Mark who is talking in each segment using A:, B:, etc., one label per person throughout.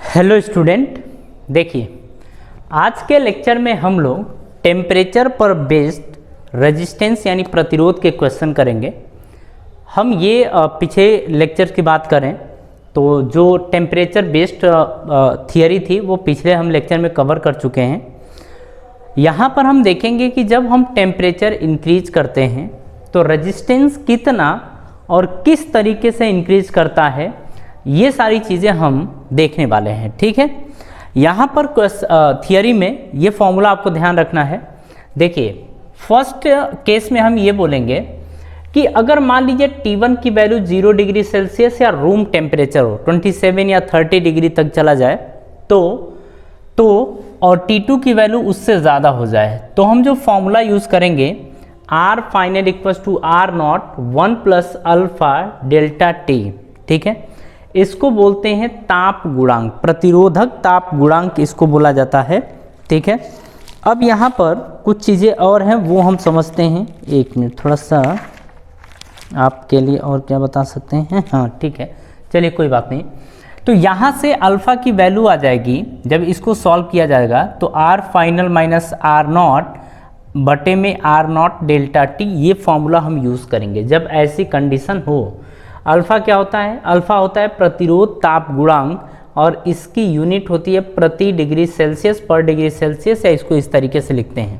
A: Hello student, देखिए आज के लेक्चर में हम लोग टेम्परेचर पर बेस्ड रेजिस्टेंस यानी प्रतिरोध के क्वेश्चन करेंगे। हम ये पीछे लेक्चर की बात करें तो जो टेम्परेचर बेस्ड थियरी थी वो पिछले हम लेक्चर में कवर कर चुके हैं। यहाँ पर हम देखेंगे कि जब हम टेम्परेचर इंक्रीज करते हैं तो रेजिस्टेंस कितना और किस तरीके से इंक्रीज करता है, ये सारी चीज़ें हम देखने वाले हैं। ठीक है, यहाँ पर थियरी में ये फॉर्मूला आपको ध्यान रखना है। देखिए फर्स्ट केस में हम ये बोलेंगे कि अगर मान लीजिए T1 की वैल्यू 0 डिग्री सेल्सियस या रूम टेम्परेचर हो 27 या 30 डिग्री तक चला जाए तो और T2 की वैल्यू उससे ज़्यादा हो जाए तो हम जो फॉर्मूला यूज़ करेंगे R final equals to R nought 1 plus alpha delta T। ठीक है, इसको बोलते हैं ताप गुणांक, प्रतिरोधक ताप गुणांक इसको बोला जाता है। ठीक है, अब यहाँ पर कुछ चीज़ें और हैं वो हम समझते हैं। एक मिनट, थोड़ा सा आपके लिए और क्या बता सकते हैं। हाँ ठीक है, चलिए कोई बात नहीं। तो यहाँ से अल्फ़ा की वैल्यू आ जाएगी, जब इसको सॉल्व किया जाएगा तो R final minus R not बटे में R नॉट डेल्टा T, ये फॉर्मूला हम यूज़ करेंगे जब ऐसी कंडीशन हो। अल्फ़ा क्या होता है? अल्फ़ा होता है प्रतिरोध ताप गुणांक और इसकी यूनिट होती है प्रति डिग्री सेल्सियस पर डिग्री सेल्सियस, या इसको इस तरीके से लिखते हैं।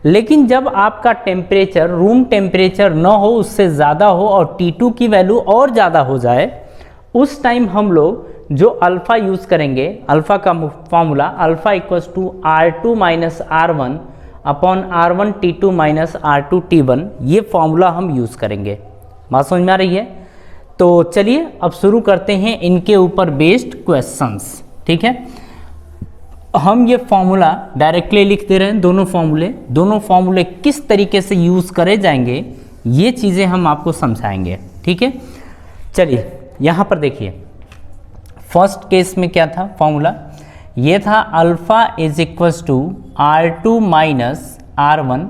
A: लेकिन जब आपका टेम्परेचर रूम टेम्परेचर न हो, उससे ज़्यादा हो और T2 की वैल्यू और ज़्यादा हो जाए, उस टाइम हम लोग जो अल्फ़ा यूज़ करेंगे, अल्फ़ा का formula alpha equals to R2 minus R1 upon R1 T2 minus R2 T1, ये फॉर्मूला हम यूज़ करेंगे। बात समझ में आ रही है? तो चलिए अब शुरू करते हैं इनके ऊपर बेस्ड क्वेश्चंस। ठीक है, हम ये फॉर्मूला डायरेक्टली लिख दे रहे हैं। दोनों फॉर्मूले किस तरीके से यूज़ करे जाएंगे ये चीज़ें हम आपको समझाएंगे। ठीक है, चलिए यहाँ पर देखिए फर्स्ट केस में क्या था फॉर्मूला, ये था alpha is equals to R2 minus R1,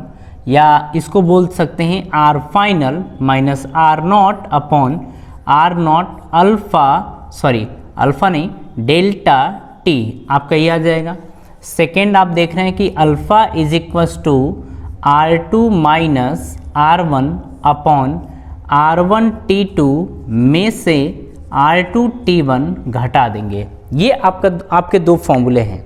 A: या इसको बोल सकते हैं R final minus R nought upon R nought alpha नहीं डेल्टा T, आपका ये आ जाएगा। सेकेंड आप देख रहे हैं कि alpha is equals to R2 minus R1 upon R1 T2 में से R2 T1 घटा देंगे। ये आपके दो फॉर्मूले हैं।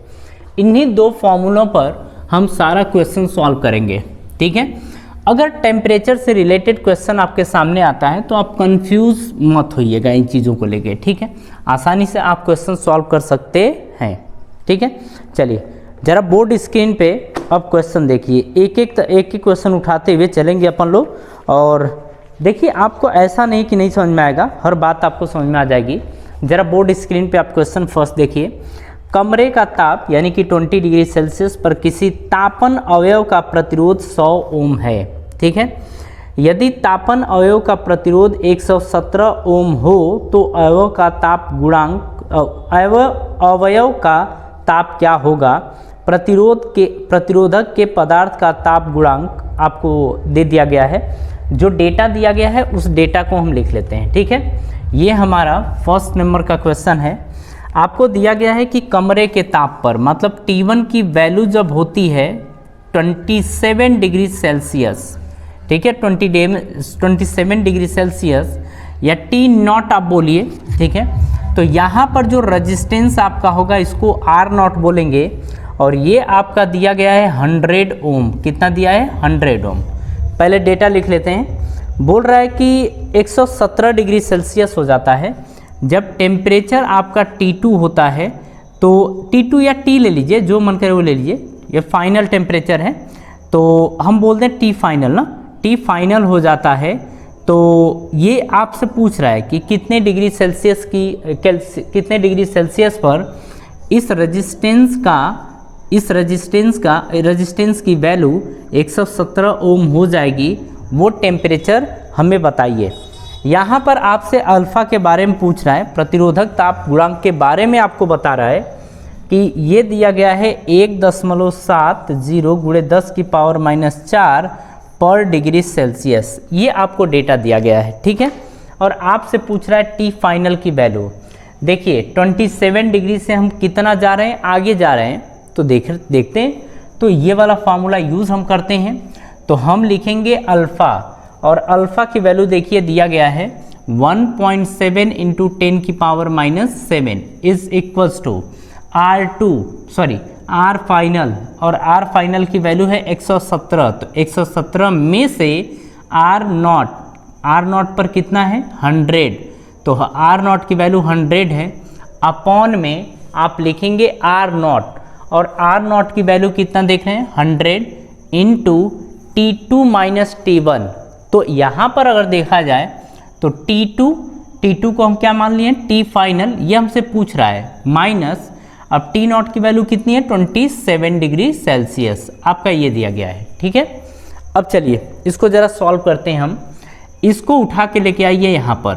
A: इन्हीं दो फॉर्मूलों पर हम सारा क्वेश्चन सॉल्व करेंगे। ठीक है, अगर टेम्परेचर से रिलेटेड क्वेश्चन आपके सामने आता है तो आप कंफ्यूज मत होइएगा इन चीज़ों को लेके। ठीक है, आसानी से आप क्वेश्चन सॉल्व कर सकते हैं। ठीक है, चलिए जरा बोर्ड स्क्रीन पे अब क्वेश्चन देखिए। एक एक क्वेश्चन उठाते हुए चलेंगे अपन लोग, और देखिए आपको ऐसा नहीं कि नहीं समझ में आएगा, हर बात आपको समझ में आ जाएगी। जरा बोर्ड स्क्रीन पे आप क्वेश्चन फर्स्ट देखिए। कमरे का ताप यानी कि 20 डिग्री सेल्सियस पर किसी तापन अवयव का प्रतिरोध 100 ओम है। ठीक है, यदि तापन अवयव का प्रतिरोध 117 ओम हो तो अवयव का ताप गुणांक अवयव का ताप क्या होगा? प्रतिरोधक के पदार्थ का ताप गुणांक आपको दे दिया गया है। जो डेटा दिया गया है उस डेटा को हम लिख लेते हैं। ठीक है, ये हमारा फर्स्ट नंबर का क्वेश्चन है। आपको दिया गया है कि कमरे के ताप पर, मतलब T1 की वैल्यू जब होती है 27 डिग्री सेल्सियस, ठीक है 27 डिग्री सेल्सियस, या T नॉट आप बोलिए। ठीक है, तो यहाँ पर जो रेजिस्टेंस आपका होगा इसको R नॉट बोलेंगे, और ये आपका दिया गया है 100 ओम। कितना दिया है? 100 ओम। पहले डेटा लिख लेते हैं। बोल रहा है कि 117 डिग्री सेल्सियस हो जाता है जब टेम्परेचर आपका T2 होता है। तो T2 या T ले लीजिए, जो मन करे वो ले लीजिए, ये फाइनल टेम्परेचर है तो हम बोलते हैं T फाइनल ना, T फाइनल हो जाता है। तो ये आपसे पूछ रहा है कि कितने डिग्री सेल्सियस पर इस रेजिस्टेंस की वैल्यू 117 ओम हो जाएगी, वो टेम्परेचर हमें बताइए। यहाँ पर आपसे अल्फ़ा के बारे में पूछ रहा है, प्रतिरोधक ताप गुणांक के बारे में आपको बता रहा है कि ये दिया गया है 1.70 गुणे 10 की पावर माइनस 4 पर डिग्री सेल्सियस। ये आपको डेटा दिया गया है। ठीक है, और आपसे पूछ रहा है T फाइनल की वैल्यू। देखिए 27 डिग्री से हम कितना जा रहे हैं, आगे जा रहे हैं, तो देखते हैं। तो ये वाला फार्मूला यूज़ हम करते हैं, तो हम लिखेंगे अल्फ़ा, और अल्फ़ा की वैल्यू देखिए दिया गया है 1.7 इंटू 10 की power -7 is equals to R final, और आर फाइनल की वैल्यू है 117। तो 117 में से आर नॉट पर कितना है 100, तो आर नॉट की वैल्यू 100 है। अपॉन में आप लिखेंगे आर नॉट, और आर नॉट की वैल्यू कितना देख रहे हैं 100 इंटू T2 माइनस T1। तो यहाँ पर अगर देखा जाए तो T2 को हम क्या मान लिए T फाइनल, ये हमसे पूछ रहा है, माइनस अब T नॉट की वैल्यू कितनी है 27 डिग्री सेल्सियस, आपका ये दिया गया है। ठीक है, अब चलिए इसको ज़रा सॉल्व करते हैं हम। इसको उठा के लेके आइए यहाँ पर,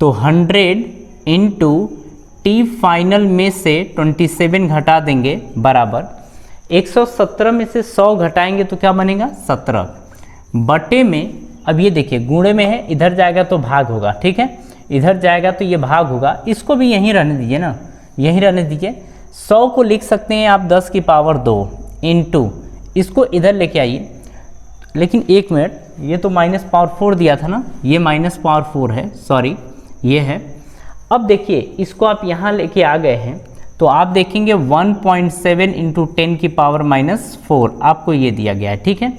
A: तो 100 इंटू T फाइनल में से 27 घटा देंगे बराबर 117 में से 100 घटाएंगे तो क्या बनेगा 17 बटे में, अब ये देखिए गुणे में है, इधर जाएगा तो भाग होगा। ठीक है, इधर जाएगा तो ये भाग होगा, इसको भी यहीं रहने दीजिए ना, यहीं रहने दीजिए। 100 को लिख सकते हैं आप 10 की पावर 2 इंटू, इसको इधर लेके आइए, लेकिन एक मिनट, ये तो -4 दिया था ना, ये -4 है, सॉरी ये है। अब देखिए इसको आप यहाँ लेके आ गए हैं, तो आप देखेंगे 1.7 इंटू 10 की पावर -4 आपको ये दिया गया है। ठीक है,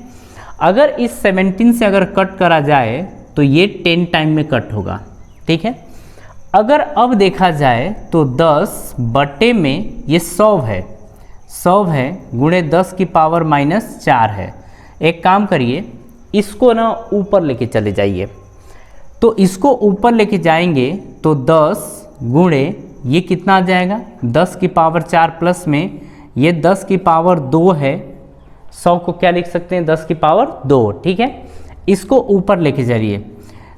A: अगर इस 17 से अगर कट करा जाए तो ये 10 टाइम में कट होगा। ठीक है, अगर अब देखा जाए तो 10 बटे में ये 100 है गुणे 10 की पावर -4 है। एक काम करिए, इसको ना ऊपर लेके चले जाइए, तो इसको ऊपर लेके जाएंगे तो 10 गुणे ये कितना आ जाएगा 10 की पावर 4 प्लस में ये 10 की पावर 2 है, 100 को क्या लिख सकते हैं 10 की पावर 2। ठीक है, इसको ऊपर लेके जाइए,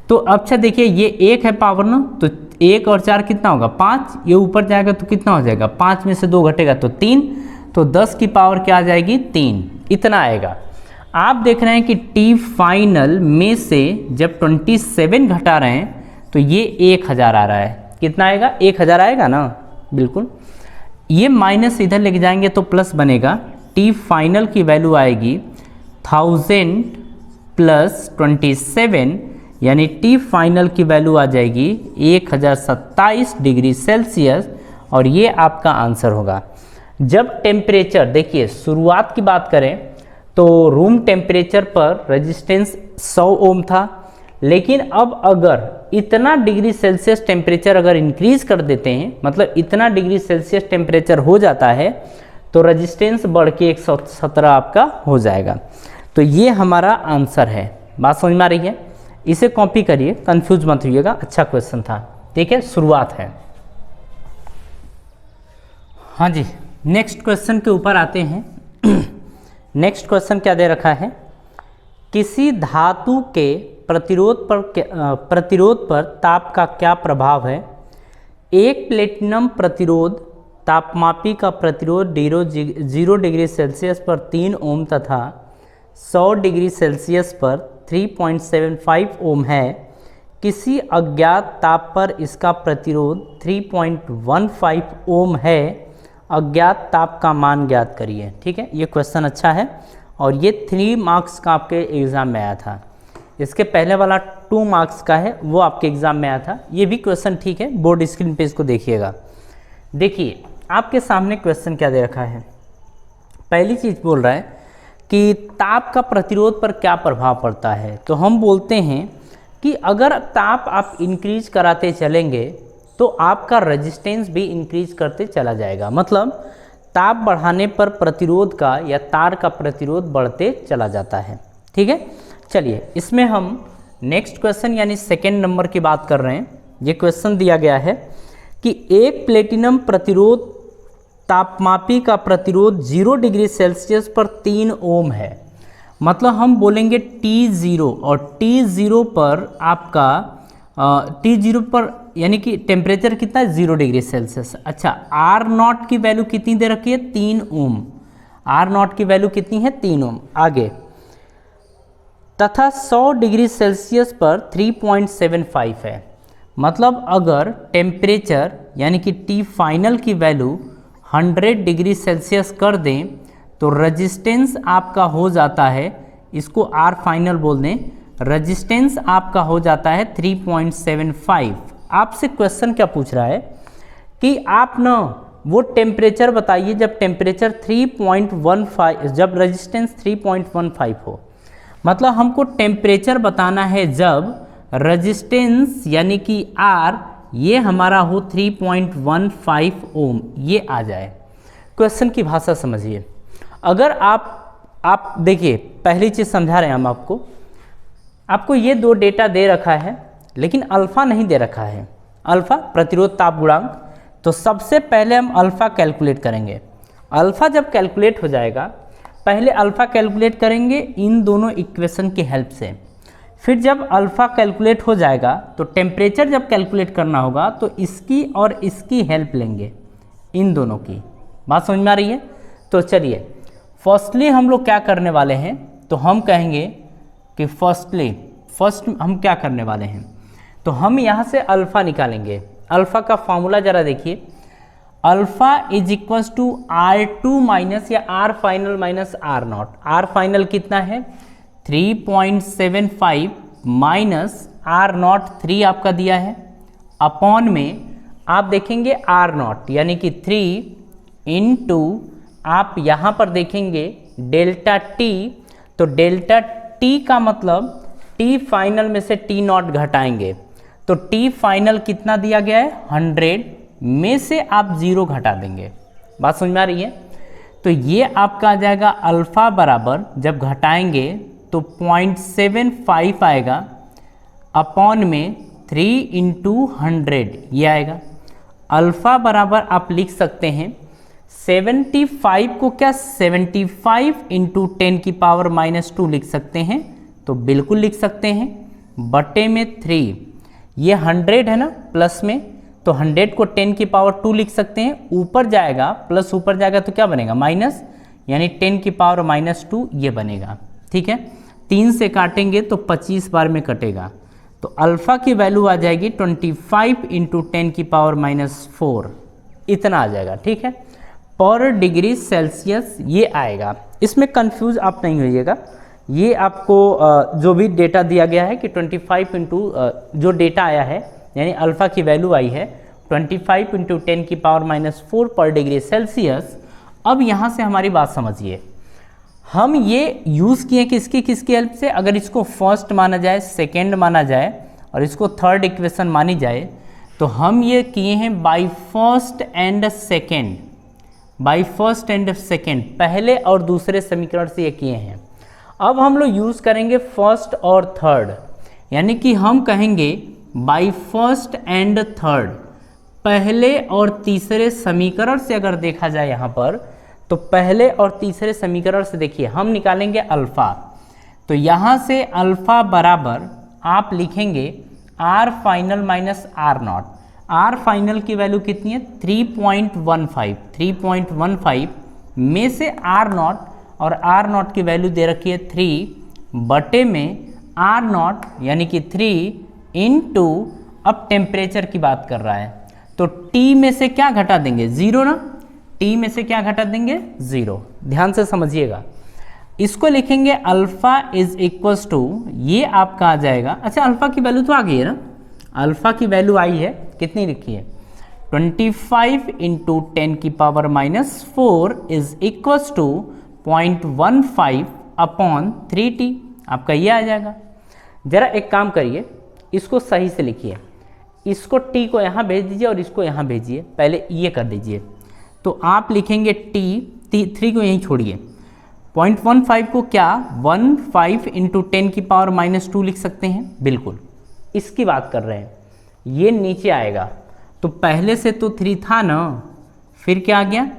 A: तो अच्छा देखिए ये 1 है पावर ना, तो 1 और 4 कितना होगा 5, ये ऊपर जाएगा तो कितना हो जाएगा 5 में से 2 घटेगा तो 3, तो 10 की पावर क्या आ जाएगी 3, इतना आएगा। आप देख रहे हैं कि T फाइनल में से जब 27 घटा रहे हैं तो ये 1000 आ रहा है, कितना आएगा 1000 आएगा ना, बिल्कुल। ये माइनस इधर लेके जाएंगे तो प्लस बनेगा, T फाइनल की वैल्यू आएगी 1000 प्लस 27, यानी T फाइनल की वैल्यू आ जाएगी 1027 डिग्री सेल्सियस, और ये आपका आंसर होगा। जब टेम्परेचर, देखिए शुरुआत की बात करें तो रूम टेम्परेचर पर रेजिस्टेंस 100 ओम था, लेकिन अब अगर इतना डिग्री सेल्सियस टेम्परेचर अगर इंक्रीज कर देते हैं, मतलब इतना डिग्री सेल्सियस टेम्परेचर हो जाता है, तो रेजिस्टेंस बढ़ के 117 आपका हो जाएगा। तो ये हमारा आंसर है। बात समझ में आ रही है? इसे कॉपी करिए, कंफ्यूज मत होइएगा, अच्छा क्वेश्चन था। ठीक है, शुरुआत है। हाँ जी, नेक्स्ट क्वेश्चन के ऊपर आते हैं। नेक्स्ट क्वेश्चन क्या दे रखा है, किसी धातु के प्रतिरोध पर ताप का क्या प्रभाव है। एक प्लेटिनम प्रतिरोध तापमापी का प्रतिरोध 0 डिग्री सेल्सियस पर 3 ओम तथा 100 डिग्री सेल्सियस पर 3.75 ओम है। किसी अज्ञात ताप पर इसका प्रतिरोध 3.15 ओम है। अज्ञात ताप का मान ज्ञात करिए। ठीक है, ये क्वेश्चन अच्छा है और ये 3 मार्क्स का आपके एग्ज़ाम में आया था। इसके पहले वाला 2 मार्क्स का है, वो आपके एग्ज़ाम में आया था। ये भी क्वेश्चन ठीक है, बोर्ड स्क्रीन पे इसको देखिएगा। देखिए आपके सामने क्वेश्चन क्या दे रखा है। पहली चीज़ बोल रहा है कि ताप का प्रतिरोध पर क्या प्रभाव पड़ता है। तो हम बोलते हैं कि अगर ताप आप इंक्रीज कराते चलेंगे तो आपका रेजिस्टेंस भी इंक्रीज करते चला जाएगा। मतलब ताप बढ़ाने पर प्रतिरोध का या तार का प्रतिरोध बढ़ते चला जाता है। ठीक है, चलिए इसमें हम नेक्स्ट क्वेश्चन यानी सेकेंड नंबर की बात कर रहे हैं। ये क्वेश्चन दिया गया है कि एक प्लेटिनम प्रतिरोध तापमापी का प्रतिरोध 0 डिग्री सेल्सियस पर 3 ओम है। मतलब हम बोलेंगे T0 और T0 पर आपका T0 पर यानी कि टेम्परेचर कितना है 0 डिग्री सेल्सियस। अच्छा, R0 की वैल्यू कितनी दे रखी है 3 ओम। R0 की वैल्यू कितनी है 3 ओम। आगे तथा 100 डिग्री सेल्सियस पर 3.75 है। मतलब अगर टेम्परेचर यानी कि टी फाइनल की वैल्यू 100 डिग्री सेल्सियस कर दें तो रेजिस्टेंस आपका हो जाता है, इसको आर फाइनल बोल दें, रेजिस्टेंस आपका हो जाता है 3.75। आपसे क्वेश्चन क्या पूछ रहा है कि आप ना वो टेम्परेचर बताइए जब टेम्परेचर 3.15, जब रेजिस्टेंस 3.15 हो। मतलब हमको टेम्परेचर बताना है जब रेजिस्टेंस यानी कि आर ये हमारा हो 3.15 ओम, ये आ जाए। क्वेश्चन की भाषा समझिए। अगर आप देखिए, पहली चीज़ समझा रहे हैं हम आपको ये दो डेटा दे रखा है लेकिन अल्फ़ा नहीं दे रखा है, अल्फ़ा प्रतिरोध ताप गुणांक। तो सबसे पहले हम अल्फ़ा कैलकुलेट करेंगे। अल्फ़ा जब कैलकुलेट हो जाएगा, पहले अल्फ़ा कैलकुलेट करेंगे इन दोनों इक्वेशन की हेल्प से। फिर जब अल्फ़ा कैलकुलेट हो जाएगा तो टेम्परेचर जब कैलकुलेट करना होगा तो इसकी और इसकी हेल्प लेंगे, इन दोनों की। बात समझ में आ रही है? तो चलिए फर्स्टली हम लोग क्या करने वाले हैं, तो हम कहेंगे कि फर्स्ट हम क्या करने वाले हैं, तो हम यहाँ से अल्फ़ा निकालेंगे। अल्फ़ा का फॉर्मूला ज़रा देखिए, alpha is equals to R2 minus या R final minus R nought. R final कितना है 3.75 माइनस R नॉट 3 आपका दिया है, अपॉन में आप देखेंगे R नॉट यानी कि 3 इंटू आप यहाँ पर देखेंगे डेल्टा टी। तो डेल्टा टी का मतलब टी फाइनल में से टी नॉट घटाएंगे, तो टी फाइनल कितना दिया गया है 100 में से आप 0 घटा देंगे। बात समझ में आ रही है? तो ये आपका आ जाएगा अल्फ़ा बराबर, जब घटाएंगे तो 0.75 आएगा, अपॉन में 3 इंटू 100 ये आएगा। अल्फ़ा बराबर आप लिख सकते हैं 75 को क्या 75 इंटू 10 की पावर -2 लिख सकते हैं, तो बिल्कुल लिख सकते हैं, बटे में 3। ये 100 है ना प्लस में, तो 100 को 10 की पावर 2 लिख सकते हैं, ऊपर जाएगा प्लस ऊपर जाएगा तो क्या बनेगा माइनस, यानी 10 की पावर -2 ये बनेगा। ठीक है, 3 से काटेंगे तो 25 बार में कटेगा, तो अल्फ़ा की वैल्यू आ जाएगी 25 इंटू 10 की पावर -4, इतना आ जाएगा। ठीक है, पर डिग्री सेल्सियस ये आएगा। इसमें कंफ्यूज आप नहीं होइएगा, ये आपको जो भी डेटा दिया गया है कि 25 इंटू जो डेटा आया है यानी अल्फ़ा की वैल्यू आई है 25 इंटू 10 की पावर -4 पर डिग्री सेल्सियस। अब यहाँ से हमारी बात समझिए, हम ये यूज़ किए किसकी हेल्प से, अगर इसको फर्स्ट माना जाए, सेकेंड माना जाए और इसको थर्ड इक्वेशन मानी जाए, तो हम ये किए हैं बाई फर्स्ट एंड सेकेंड, पहले और दूसरे समीकरण से ये किए हैं। अब हम लोग यूज़ करेंगे फर्स्ट और थर्ड, यानी कि हम कहेंगे बाई फर्स्ट एंड थर्ड, पहले और तीसरे समीकरण से अगर देखा जाए यहाँ पर, तो पहले और तीसरे समीकरण से देखिए हम निकालेंगे अल्फ़ा। तो यहाँ से अल्फ़ा बराबर आप लिखेंगे R final minus R nought. R final की वैल्यू कितनी है 3.15 में से R नॉट, और R नॉट की वैल्यू दे रखी है 3 बटे में R नॉट यानी कि 3 इंटू, अब टेम्परेचर की बात कर रहा है तो T में से क्या घटा देंगे 0 ना, T में से क्या घटा देंगे 0। ध्यान से समझिएगा, इसको लिखेंगे अल्फ़ा इज इक्वल्स टू, ये आपका आ जाएगा। अच्छा अल्फ़ा की वैल्यू तो आ गई है ना, अल्फ़ा की वैल्यू आई है, कितनी लिखी है 25 इंटू 10 की power -4 is equals to 0.15 upon 3t, आपका ये आ जाएगा। ज़रा एक काम करिए, इसको सही से लिखिए, इसको t को यहाँ भेज दीजिए और इसको यहाँ भेजिए, पहले ये कर दीजिए। तो आप लिखेंगे t 3 को यहीं छोड़िए, 0.15 को क्या 15 इंटू 10 की पावर -2 लिख सकते हैं, बिल्कुल इसकी बात कर रहे हैं। ये नीचे आएगा, तो पहले से तो 3 था ना, फिर क्या आ गया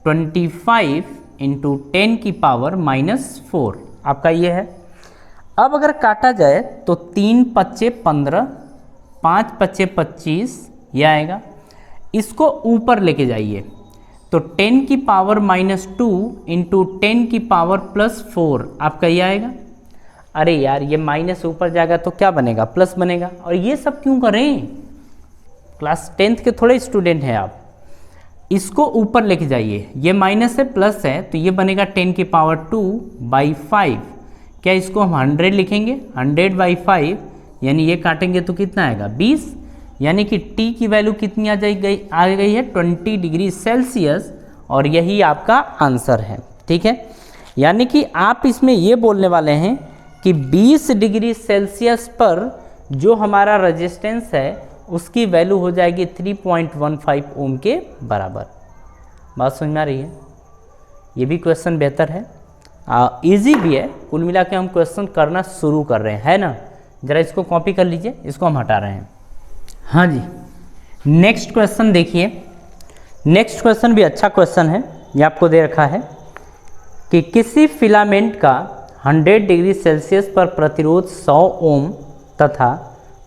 A: 25 इंटू 10 की पावर -4, आपका ये है। अब अगर काटा जाए तो 3 पच्चे 15, 5 पच्चे 25 ये आएगा। इसको ऊपर लेके जाइए तो 10 की पावर -2 इंटू 10 की पावर +4 आपका ये आएगा। अरे यार ये माइनस ऊपर जाएगा तो क्या बनेगा प्लस बनेगा, और ये सब क्यों करें, क्लास 10th के थोड़े स्टूडेंट हैं आप, इसको ऊपर लेके जाइए, ये माइनस है प्लस है तो ये बनेगा 10 की पावर 2/5। क्या इसको हम 100 लिखेंगे, 100/5 यानी ये काटेंगे तो कितना आएगा 20, यानी कि t की वैल्यू कितनी आ गई है 20 डिग्री सेल्सियस, और यही आपका आंसर है। ठीक है, यानी कि आप इसमें ये बोलने वाले हैं कि 20 डिग्री सेल्सियस पर जो हमारा रेजिस्टेंस है उसकी वैल्यू हो जाएगी 3.15 ओम के बराबर। बात समझ में आ रही है? ये भी क्वेश्चन बेहतर है, इजी भी है। कुल मिला के हम क्वेश्चन करना शुरू कर रहे हैं, है ना। ज़रा इसको कॉपी कर लीजिए, इसको हम हटा रहे हैं। हाँ जी, नेक्स्ट क्वेश्चन देखिए। नेक्स्ट क्वेश्चन भी अच्छा क्वेश्चन है। ये आपको दे रखा है कि किसी फिलामेंट का 100 डिग्री सेल्सियस पर प्रतिरोध 100 ओम तथा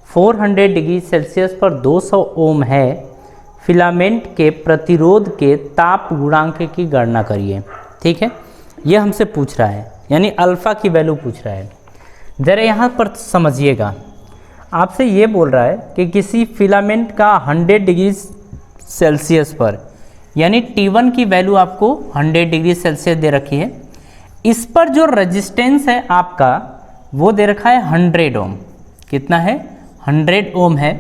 A: 400 डिग्री सेल्सियस पर 200 ओम है, फिलामेंट के प्रतिरोध के ताप गुणांक की गणना करिए। ठीक है, ये हमसे पूछ रहा है, यानी अल्फ़ा की वैल्यू पूछ रहा है। ज़रा यहाँ पर समझिएगा, आपसे ये बोल रहा है कि किसी फिलामेंट का 100 डिग्री सेल्सियस पर, यानी T1 की वैल्यू आपको 100 डिग्री सेल्सियस दे रखी है, इस पर जो रेजिस्टेंस है आपका वो दे रखा है 100 ओम। कितना है 100 ओम है।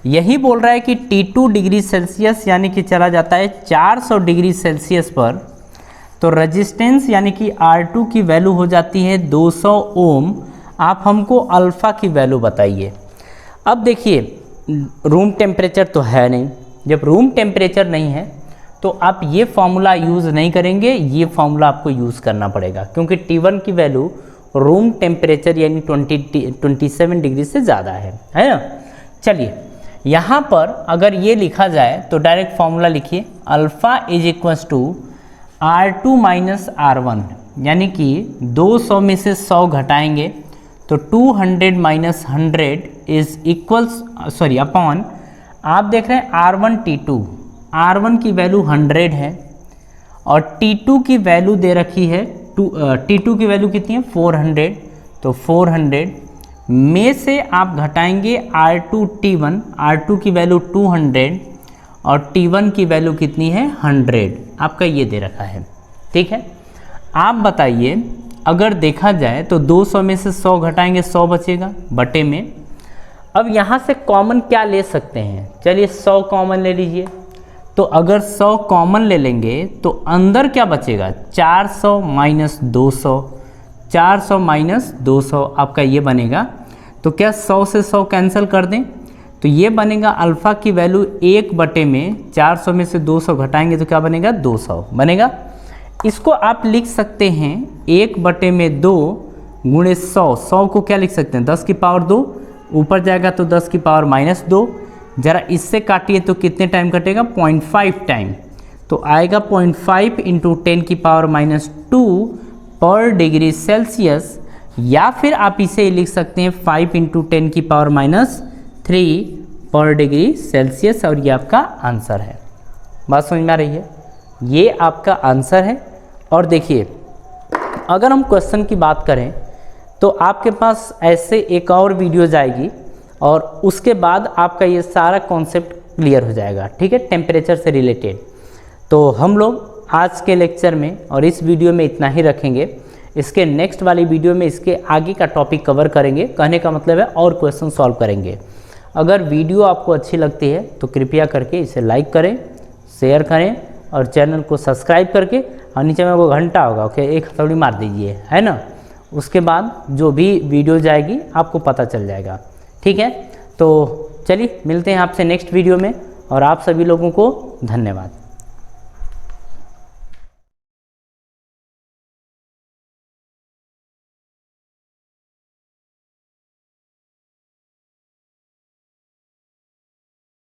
A: यही बोल रहा है कि T2 डिग्री सेल्सियस यानी कि चला जाता है 400 डिग्री सेल्सियस पर, तो रेजिस्टेंस यानी कि R2 की वैल्यू हो जाती है 200 ओम। आप हमको अल्फ़ा की वैल्यू बताइए। अब देखिए, रूम टेम्परेचर तो है नहीं, जब रूम टेम्परेचर नहीं है तो आप ये फार्मूला यूज़ नहीं करेंगे, ये फार्मूला आपको यूज़ करना पड़ेगा, क्योंकि T1 की वैल्यू रूम टेम्परेचर यानी 27 डिग्री से ज़्यादा है ना। चलिए, यहाँ पर अगर ये लिखा जाए तो डायरेक्ट फार्मूला लिखिए, alpha is equals to R2 minus R1, यानी कि 200 में से 100 घटाएंगे तो 200 माइनस 100 इज इक्वल्स अपॉन, आप देख रहे हैं R1 T2, R1 की वैल्यू 100 है और T2 की वैल्यू दे रखी है T2 की वैल्यू कितनी है 400, तो 400 में से आप घटाएंगे R2 T1, R2 की वैल्यू 200 और T1 की वैल्यू कितनी है 100, आपका ये दे रखा है। ठीक है, आप बताइए, अगर देखा जाए तो 200 में से 100 घटाएंगे 100 बचेगा बटे में। अब यहाँ से कॉमन क्या ले सकते हैं, चलिए 100 कॉमन ले लीजिए। तो अगर 100 कॉमन ले लेंगे तो अंदर क्या बचेगा 400 माइनस 200, 400 माइनस 200 आपका ये बनेगा। तो क्या 100 से 100 कैंसिल कर दें, तो ये बनेगा अल्फ़ा की वैल्यू 1 बटे में 400 में से 200 घटाएंगे तो क्या बनेगा 200 बनेगा। इसको आप लिख सकते हैं 1 बटे में 2 गुणे 100, 100 को क्या लिख सकते हैं 10 की पावर 2, ऊपर जाएगा तो 10 की पावर माइनस 2। ज़रा इससे काटिए तो कितने टाइम कटेगा 0.5 टाइम, तो आएगा 0.5 इंटू 10 की पावर माइनस 2 पर डिग्री सेल्सियस, या फिर आप इसे लिख सकते हैं 5 इंटू 10 की पावर माइनस 3 पर डिग्री सेल्सियस, और ये आपका आंसर है। बात समझ में आ रही है? ये आपका आंसर है। और देखिए, अगर हम क्वेश्चन की बात करें तो आपके पास ऐसे एक और वीडियो जाएगी और उसके बाद आपका ये सारा कॉन्सेप्ट क्लियर हो जाएगा। ठीक है, टेम्परेचर से रिलेटेड। तो हम लोग आज के लेक्चर में और इस वीडियो में इतना ही रखेंगे। इसके नेक्स्ट वाली वीडियो में इसके आगे का टॉपिक कवर करेंगे। कहने का मतलब है और क्वेश्चन सॉल्व करेंगे। अगर वीडियो आपको अच्छी लगती है तो कृपया करके इसे लाइक करें, शेयर करें और चैनल को सब्सक्राइब करके, और नीचे में वो घंटा होगा, ओके, एक हथौड़ी मार दीजिए, है ना। उसके बाद जो भी वीडियो जाएगी आपको पता चल जाएगा। ठीक है, तो चलिए मिलते हैं आपसे नेक्स्ट वीडियो में, और आप सभी लोगों को धन्यवाद।